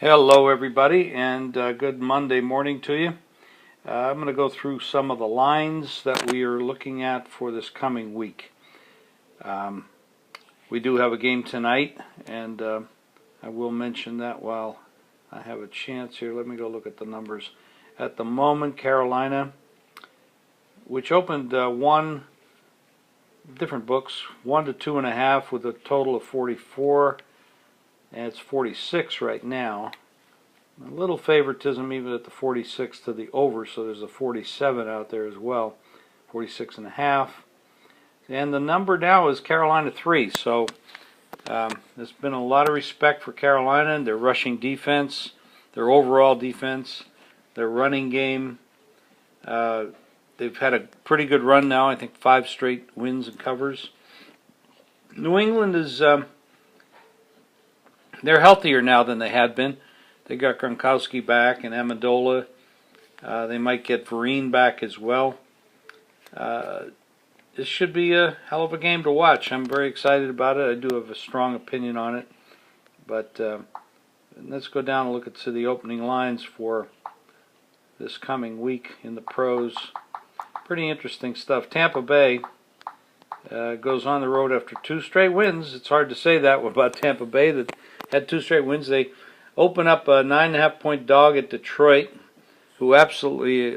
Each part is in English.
Hello everybody, and good Monday morning to you. I'm going to go through some of the lines that we are looking at for this coming week. We do have a game tonight, and I will mention that while I have a chance here. Let me go look at the numbers. At the moment, Carolina, which opened one different books, 1 to 2.5 with a total of 44. And it's 46 right now. A little favoritism even at the 46 to the over, so there's a 47 out there as well. 46.5. And the number now is Carolina 3. So there's been a lot of respect for Carolina and their rushing defense, their overall defense, their running game. They've had a pretty good run now. I think 5 straight wins and covers. New England is... they're healthier now than they had been. They got Gronkowski back and Amendola. They might get Vereen back as well. This should be a hell of a game to watch. I'm very excited about it. I do have a strong opinion on it. But let's go down and look at the opening lines for this coming week in the pros. Pretty interesting stuff. Tampa Bay goes on the road after 2 straight wins. It's hard to say that about Tampa Bay that had 2 straight wins. They open up a 9.5-point dog at Detroit, who absolutely,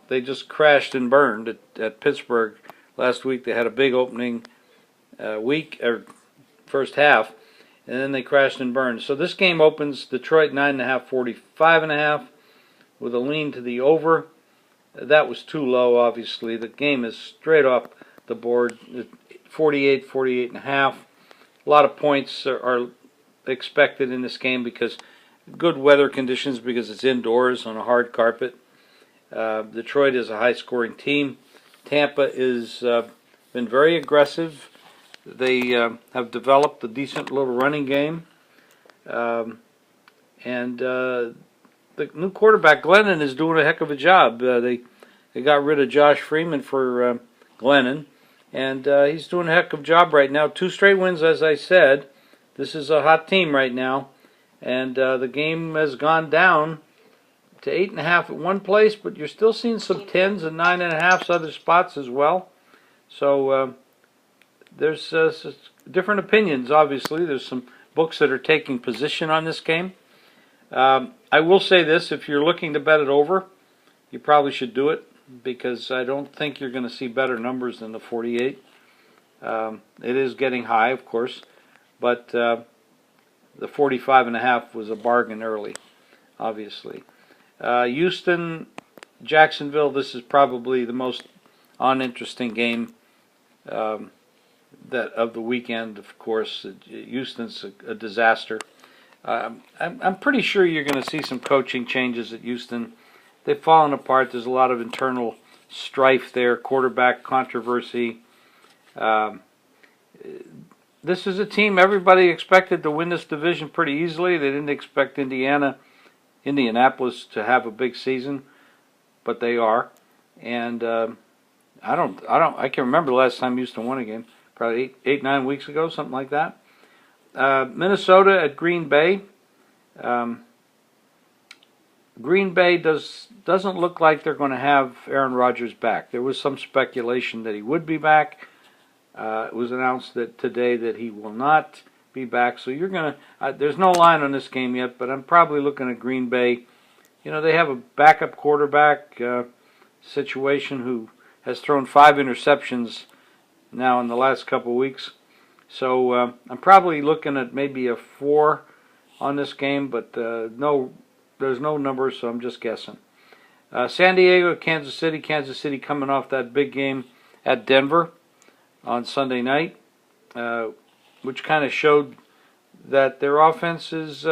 they just crashed and burned at Pittsburgh last week. They had a big opening first half, and then they crashed and burned. So this game opens Detroit 9.5, 45.5, with a lean to the over. That was too low, obviously. The game is straight off the board, 48, 48.5. A lot of points are expected in this game because good weather conditions, because it's indoors on a hard carpet. Detroit is a high-scoring team. Tampa is been very aggressive. They have developed a decent little running game. And the new quarterback, Glennon, is doing a heck of a job. They got rid of Josh Freeman for Glennon. And he's doing a heck of a job right now. 2 straight wins, as I said. This is a hot team right now. And the game has gone down to 8.5 at one place, but you're still seeing some 10s and 9.5s other spots as well. So there's different opinions, obviously. There's some books that are taking position on this game. I will say this, if you're looking to bet it over, you probably should do it, because I don't think you're going to see better numbers than the 48. It is getting high, of course, but the 45.5 was a bargain early, obviously. Houston, Jacksonville, this is probably the most uninteresting game of the weekend, of course. Houston's a disaster. I'm pretty sure you're going to see some coaching changes at Houston. They've fallen apart. There's a lot of internal strife there, quarterback controversy. This is a team everybody expected to win this division pretty easily. They didn't expect Indianapolis to have a big season, but they are. And I can't remember the last time Houston won a game. Probably 9 weeks ago, something like that. Minnesota at Green Bay. Green Bay doesn't look like they're going to have Aaron Rodgers back. There was some speculation that he would be back. It was announced today that he will not be back. So you're going to there's no line on this game yet, but I'm probably looking at Green Bay. You know, they have a backup quarterback situation who has thrown 5 interceptions now in the last couple of weeks. So I'm probably looking at maybe a 4 on this game, but there's no numbers, so I'm just guessing. San Diego, Kansas City coming off that big game at Denver on Sunday night, which kind of showed that their offense is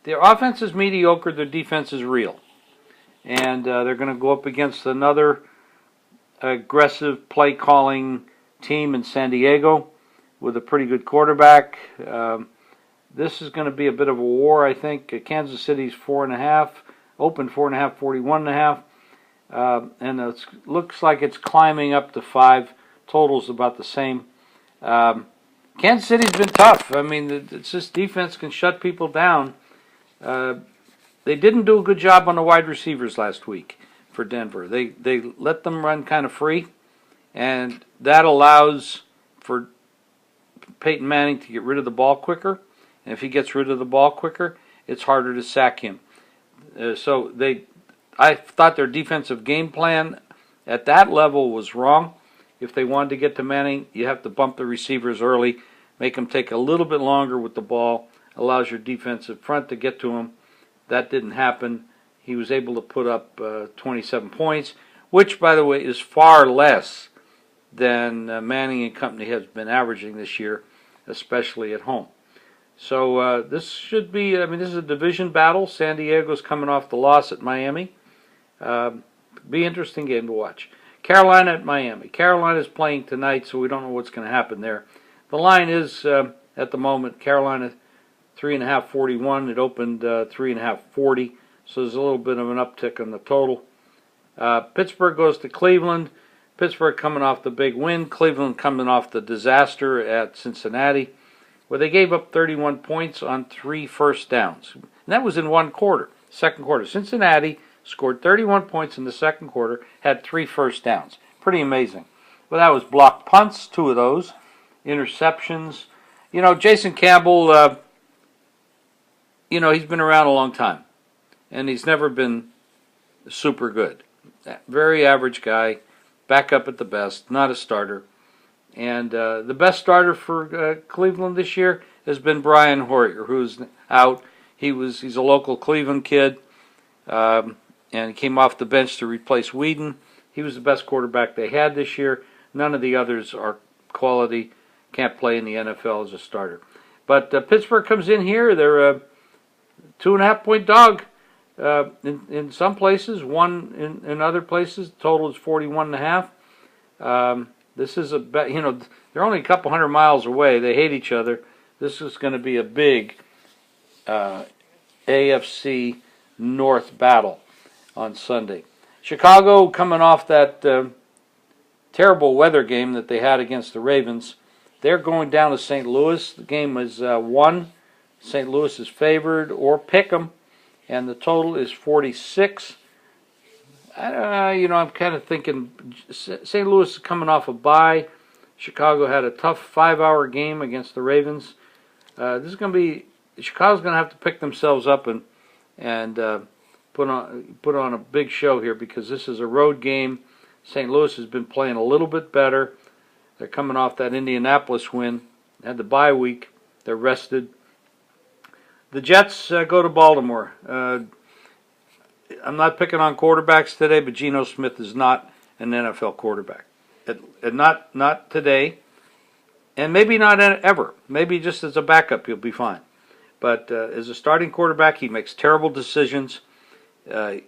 mediocre, their defense is real. And they're going to go up against another aggressive play-calling team in San Diego with a pretty good quarterback. This is going to be a bit of a war, I think. Kansas City's 4.5, open 4.5, 41.5. And it looks like it's climbing up to 5. Total's about the same. Kansas City's been tough. I mean, it's this defense can shut people down. They didn't do a good job on the wide receivers last week for Denver. They let them run kind of free, and that allows for Peyton Manning to get rid of the ball quicker. And if he gets rid of the ball quicker, it's harder to sack him. I thought their defensive game plan at that level was wrong. If they wanted to get to Manning, you have to bump the receivers early, make them take a little bit longer with the ball, allows your defensive front to get to him. That didn't happen. He was able to put up 27 points, which, by the way, is far less than Manning and company has been averaging this year, especially at home. So this should be, this is a division battle. San Diego's coming off the loss at Miami. Be an interesting game to watch. Carolina at Miami. Carolina's playing tonight, so we don't know what's going to happen there. The line is, at the moment, Carolina 3.5 41. It opened 3.5 40, so there's a little bit of an uptick on the total. Pittsburgh goes to Cleveland. Pittsburgh coming off the big win. Cleveland coming off the disaster at Cincinnati, where they gave up 31 points on 3 first downs. And that was in one quarter, second quarter. Cincinnati scored 31 points in the second quarter, had 3 first downs. Pretty amazing. Well, that was blocked punts, 2 of those. Interceptions. Jason Campbell, he's been around a long time. And he's never been super good. Very average guy, backup at the best, not a starter. And the best starter for Cleveland this year has been Brian Hoyer, who's out. He's a local Cleveland kid. And he came off the bench to replace Whedon. He was the best quarterback they had this year. None of the others are quality, can't play in the NFL as a starter. But Pittsburgh comes in here. They're a 2.5-point dog in some places, 1 in other places. The total is 41.5. This is they're only a couple hundred miles away. They hate each other. This is going to be a big AFC North battle on Sunday. Chicago coming off that terrible weather game that they had against the Ravens. They're going down to St. Louis. The game is 1. St. Louis is favored, or pick 'em, and the total is 46. I'm kind of thinking St. Louis is coming off a bye. Chicago had a tough 5-hour game against the Ravens. Chicago's going to have to pick themselves up and put on a big show here, because this is a road game. St. Louis has been playing a little bit better. They're coming off that Indianapolis win. They had the bye week. They're rested. The Jets go to Baltimore. I'm not picking on quarterbacks today, but Geno Smith is not an NFL quarterback. Not today, and maybe not ever. Maybe just as a backup he'll be fine. But as a starting quarterback, he makes terrible decisions. He's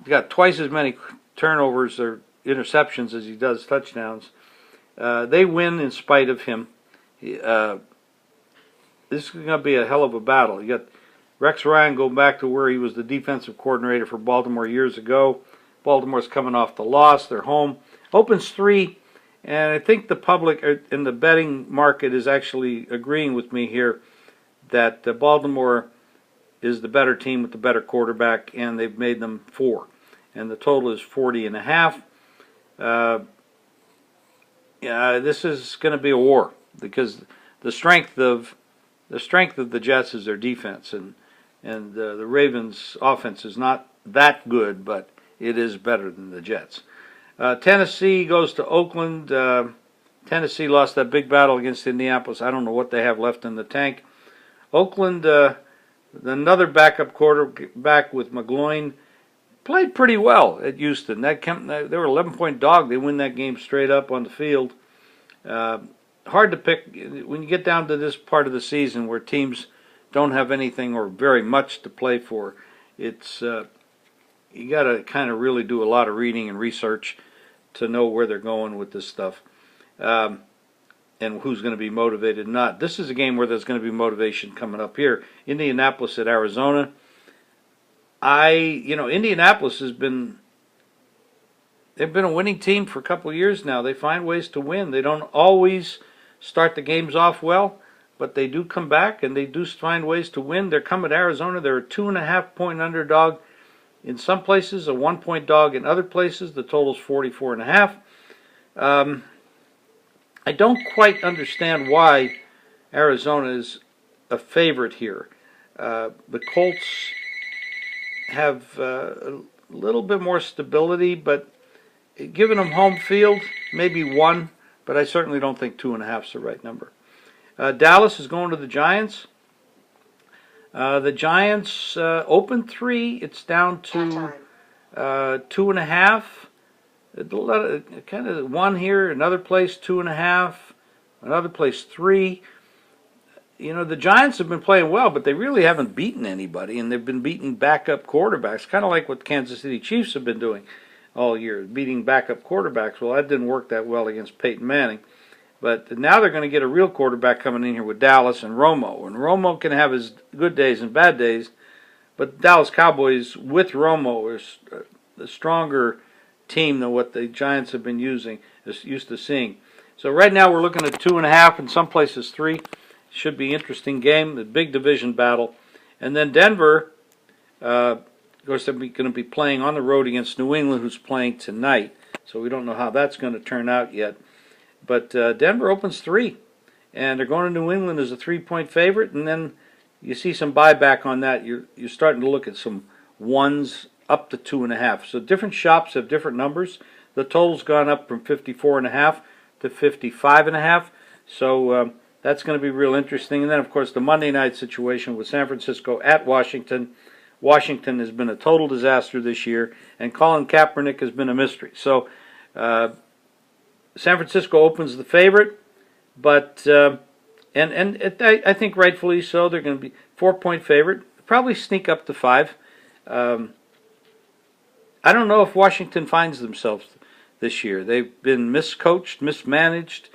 got twice as many turnovers or interceptions as he does touchdowns. They win in spite of him. This is going to be a hell of a battle. You got Rex Ryan going back to where he was the defensive coordinator for Baltimore years ago. Baltimore's coming off the loss. They're home. Opens 3, and I think the public in the betting market is actually agreeing with me here that Baltimore is the better team with the better quarterback, and they've made them 4. And the total is 40.5. This is going to be a war, because the strength of the Jets is their defense, and the Ravens' offense is not that good, but it is better than the Jets. Tennessee goes to Oakland. Tennessee lost that big battle against Indianapolis. I don't know what they have left in the tank. Oakland, another backup quarterback with McGloin, played pretty well at Houston. They were 11-point dog. They win that game straight up on the field. Hard to pick when you get down to this part of the season where teams don't have anything or very much to play for. It's you got to kind of really do a lot of reading and research to know where they're going with this stuff, and who's going to be motivated or not. This is a game where there's going to be motivation coming up here. Indianapolis at Arizona. Indianapolis they've been a winning team for a couple of years now. They find ways to win. They don't always start the games off well, but they do come back and they do find ways to win. They're coming to Arizona. They're a 2.5-point underdog in some places, a 1-point dog in other places. The total's 44.5. I don't quite understand why Arizona is a favorite here. The Colts have a little bit more stability, but giving them home field, maybe 1, but I certainly don't think 2.5 is the right number. Dallas is going to the Giants. The Giants opened 3. It's down to 2.5. Kind of 1 here, another place 2.5, another place 3. You know, the Giants have been playing well, but they really haven't beaten anybody, and they've been beating backup quarterbacks, kind of like what Kansas City Chiefs have been doing all year, beating backup quarterbacks. Well, that didn't work that well against Peyton Manning. But now they're going to get a real quarterback coming in here with Dallas and Romo. And Romo can have his good days and bad days, but Dallas Cowboys with Romo is a stronger team than what the Giants have been used to seeing. So right now we're looking at 2.5, in some places 3. Should be an interesting game, the big division battle. And then Denver, of course, they're going to be playing on the road against New England, who's playing tonight. So we don't know how that's going to turn out yet. But Denver opens 3, and they're going to New England as a 3-point favorite. And then you see some buyback on that. You're starting to look at some 1s up to 2.5. So different shops have different numbers. The total's gone up from 54.5 to 55.5. So that's going to be real interesting. And then, of course, the Monday night situation with San Francisco at Washington. Washington has been a total disaster this year, and Colin Kaepernick has been a mystery. So San Francisco opens the favorite, but I think rightfully so. They're going to be 4-point favorite, probably sneak up to 5. I don't know if Washington finds themselves this year. They've been miscoached, mismanaged.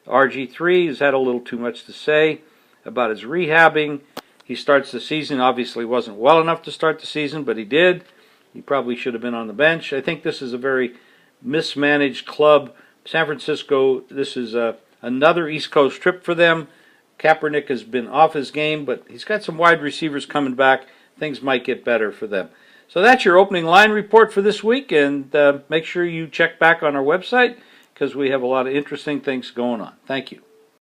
RG3 has had a little too much to say about his rehabbing. He starts the season, obviously wasn't well enough to start the season, but he did. He probably should have been on the bench. I think this is a very mismanaged club. San Francisco, this is another East Coast trip for them. Kaepernick has been off his game, but he's got some wide receivers coming back. Things might get better for them. So that's your opening line report for this week, and make sure you check back on our website because we have a lot of interesting things going on. Thank you.